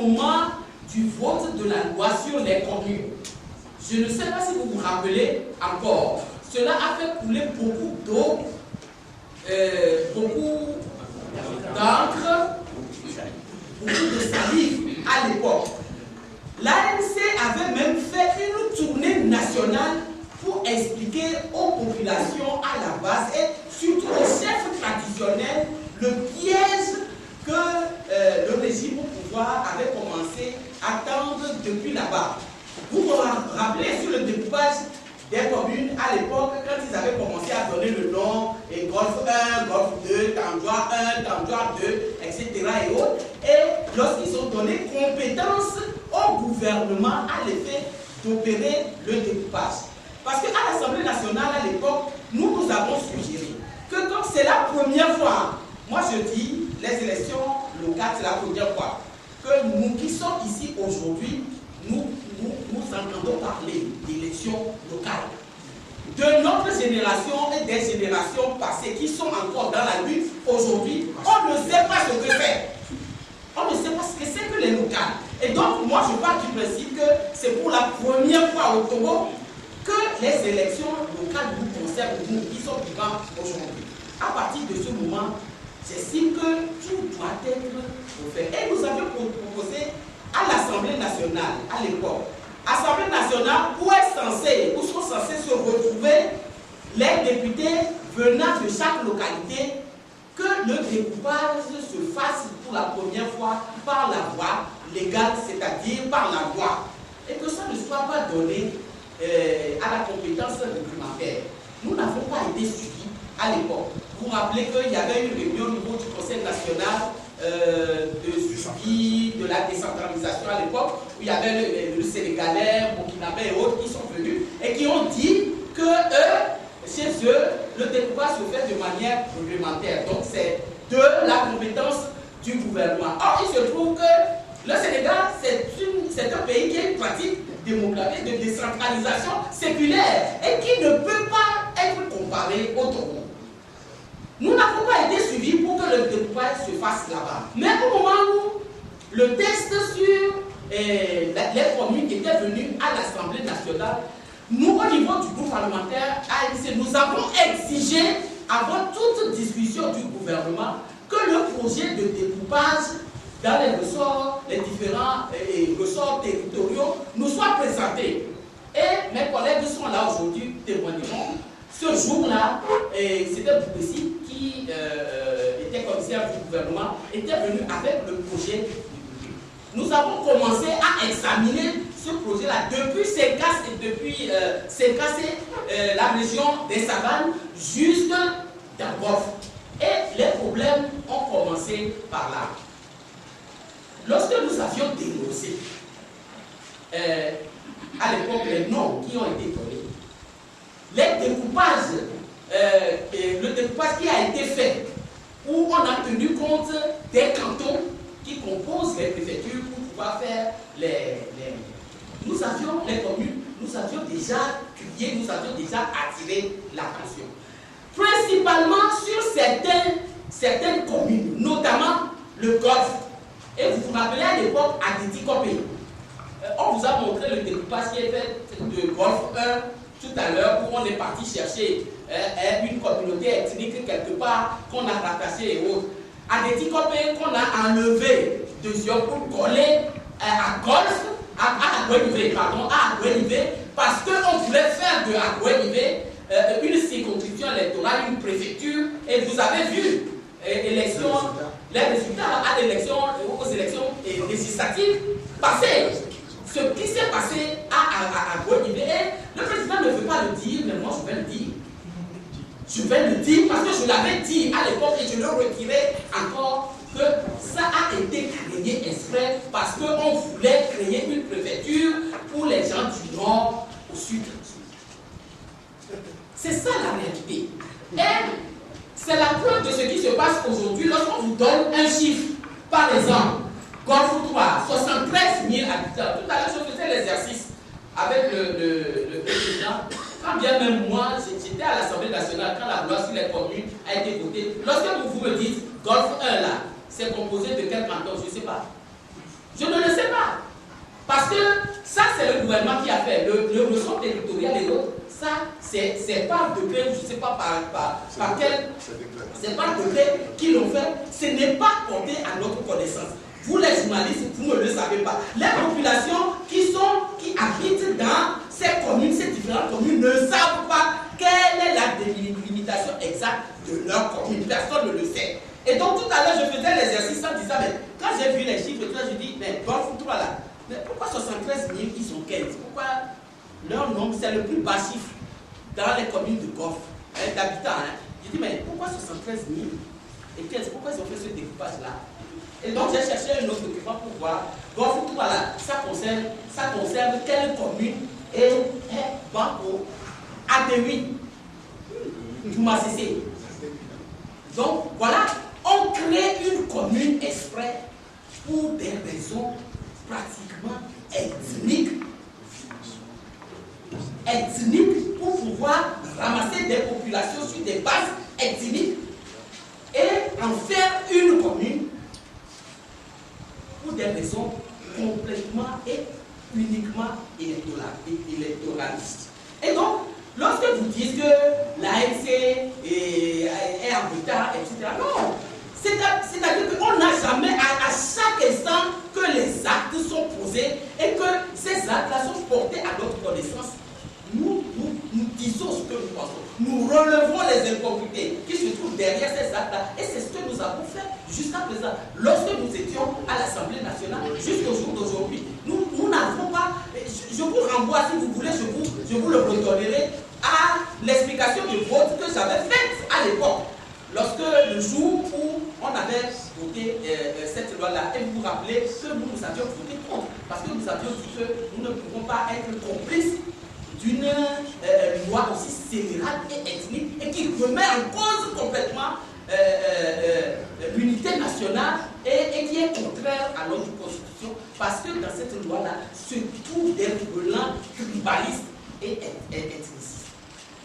moment du vote de la loi sur les communes, je ne sais pas si vous vous rappelez encore, cela a fait couler beaucoup d'eau, beaucoup d'encre, beaucoup de salive à l'époque. L'ANC avait même fait une tournée nationale pour expliquer aux populations à la base et surtout aux chefs traditionnels le piège que le régime au pouvoir avait commencé à tendre depuis là-bas. Vous vous rappelez sur le découpage des communes à l'époque, quand ils avaient commencé à donner le nom, et Golfe 1, Golfe 2, Tanjoie 1, Tanjoie 2, etc. et autres, et lorsqu'ils ont donné compétence au gouvernement à l'effet d'opérer le découpage. Parce qu'à l'Assemblée nationale, à l'époque, nous avons suggéré que comme c'est la première fois, moi je dis, les élections locales, c'est la première fois, que nous qui sommes ici aujourd'hui, nous entendons parler d'élections locales. De notre génération et des générations passées qui sont encore dans la lutte aujourd'hui, on ne sait pas ce que c'est. On ne sait pas ce que c'est que les locales. Et donc, moi, je pars du principe que c'est pour la première fois au Togo que les élections locales nous concernent, nous qui sommes vivants aujourd'hui. À partir de ce moment, j'estime que tout doit être fait. Et nous avions proposé à l'Assemblée nationale, à l'époque, Assemblée nationale où sont censés se retrouver les députés venant de chaque localité, que le découpage se fasse pour la première fois par la voie légale, c'est-à-dire par la loi, et que ça ne soit pas donné à la compétence réglementaire. Nous n'avons pas été suivis à l'époque. Vous vous rappelez qu'il y avait une réunion au niveau du Conseil national de suivi de la décentralisation à l'époque, où il y avait le Sénégalais, Burkinabé et autres qui sont venus et qui ont dit que chez eux, le découpage se fait de manière réglementaire. Donc c'est de la compétence du gouvernement. Or, il se trouve que le Sénégal, c'est un pays qui a une pratique démocratique de décentralisation séculaire et qui ne peut pas être comparé au Togo. Nous n'avons pas été suivis pour que le découpage se fasse là-bas. Mais au moment où le texte sur les communes était venu à l'Assemblée nationale, nous, au niveau du groupe parlementaire ANC, nous avons exigé, avant toute discussion du gouvernement, que le projet de découpage dans les différents ressorts territoriaux nous soit présenté. Et mes collègues sont là aujourd'hui, témoigneront. Ce jour-là, c'était Boubessi qui était commissaire du gouvernement, était venu avec le projet. Nous avons commencé à examiner ce projet-là depuis Sékas et depuis la région des Savanes jusqu'à Dagof. Et les problèmes ont commencé par là. Lorsque nous avions dénoncé à l'époque les noms qui ont été donnés, les découpages, le découpage qui a été fait, où on a tenu compte des cantons qui composent les préfectures pour pouvoir faire nous avions les communes, nous avions déjà crié, nous avions déjà attiré l'attention. Principalement sur certaines communes, notamment le Golfe. Et vous vous rappelez à l'époque à Diti-Kopé, on vous a montré le découpage qui est fait de Golfe 1 tout à l'heure, où on est parti chercher une communauté ethnique quelque part qu'on a rattachée et autres. À Diti-Kopé, qu'on a enlevé de Zion pour coller à Golfe, à Agouenivé, parce qu'on voulait faire de Agouenivé une circonscription électorale, une préfecture, et vous avez vu les résultats à l'élection, aux élections législatives passées. Ce qui s'est passé à Agouenivé, le président ne veut pas le dire, mais moi je vais le dire. Je vais le dire parce que je l'avais dit à l'époque et je le retirais encore, que ça a été créé exprès parce qu'on voulait créer une préfecture pour les gens du nord au sud. C'est ça la réalité. Et c'est la preuve de ce qui se passe aujourd'hui lorsqu'on vous donne un chiffre. Par exemple, Golfe 3, 73 000 habitants. Tout à l'heure, je faisais l'exercice avec le président. Quand bien même moi, j'étais à l'Assemblée nationale quand la loi sur les communes a été votée. Lorsque vous me dites Golfe 1 là, c'est composé de quel canton? Je ne sais pas. Je ne le sais Parce que ça, c'est le gouvernement qui a fait. Le ressort territorial et l'autre, ça, c'est par décret, je ne sais pas par quel. C'est par décret qu'ils l'ont fait. Ce n'est pas porté à notre connaissance. Vous, les journalistes, vous ne le savez pas. Les populations qui habitent dans ces communes, ces différentes communes, ne savent pas quelle est la délimitation exacte de leur commune. Personne ne le sait. Et donc, tout à l'heure, je faisais l'exercice en disant, mais quand j'ai vu les chiffres, je dis, mais bon, voilà. Mais pourquoi 73 000, ils sont 15? Pourquoi leur nombre, c'est le plus bas chiffre dans les communes de Golfe, d'habitants? Je dis, mais pourquoi 73 000 et 15? Pourquoi ils ont fait ce découpage-là? Et donc, j'ai cherché un autre document pour voir. Golfe, voilà, ça concerne quelle commune et Banco, Adéwi, Joumassé. Donc, voilà, on crée une commune exprès pour des raisons pratiquement ethniques, pour pouvoir ramasser des populations sur des bases ethniques et en faire une commune pour des raisons complètement et uniquement électoralistes. Et donc, lorsque vous dites que l'ANC est en retard, etc., non. C'est-à-dire qu'on n'a jamais, à chaque instant, que les actes sont posés et que ces actes-là sont portés à notre connaissance. Nous disons ce que nous pensons. Nous relevons les incongruités qui se trouvent derrière ces actes-là. Et c'est ce que nous avons fait jusqu'à présent. Lorsque nous étions à l'Assemblée nationale, jusqu'au jour d'aujourd'hui, nous n'avons pas. Je vous renvoie, si vous voulez, je vous le redonnerai à l'explication du vote que j'avais faite à l'époque. Lorsque le jour où on avait voté cette loi-là, et vous vous rappelez que nous avions voté contre, parce que nous avions dit que nous ne pouvons pas être complices d'une loi aussi scélérate et ethnique et qui remet en cause complètement l'unité nationale et qui est contraire à notre constitution, parce que dans cette loi-là se trouvent des relents tribalistes et ethnicistes.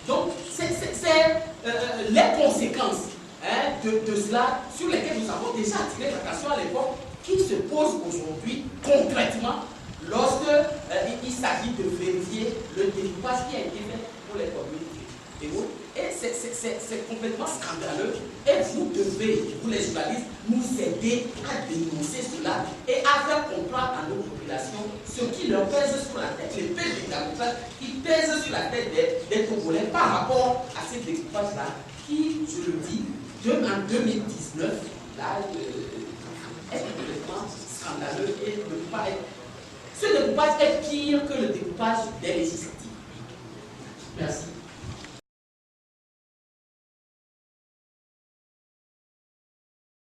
Donc, c'est les conséquences de cela sur lesquelles nous avons déjà attiré l'attention à l'époque qui se posent aujourd'hui concrètement lorsque il s'agit de vérifier le découpage qui a été fait pour les communes et autres. Et c'est complètement scandaleux. Et vous devez, vous les journalistes, nous aider à dénoncer cela et à faire comprendre à nos populations ce qui leur pèse sur la tête, les pèses des camouflages qui pèsent sur la tête des Togolais par rapport à ces découpages-là qui, je le dis, en 2019, là, est complètement scandaleux et ne peut pas être. Ce découpage est pire que le découpage des législatives.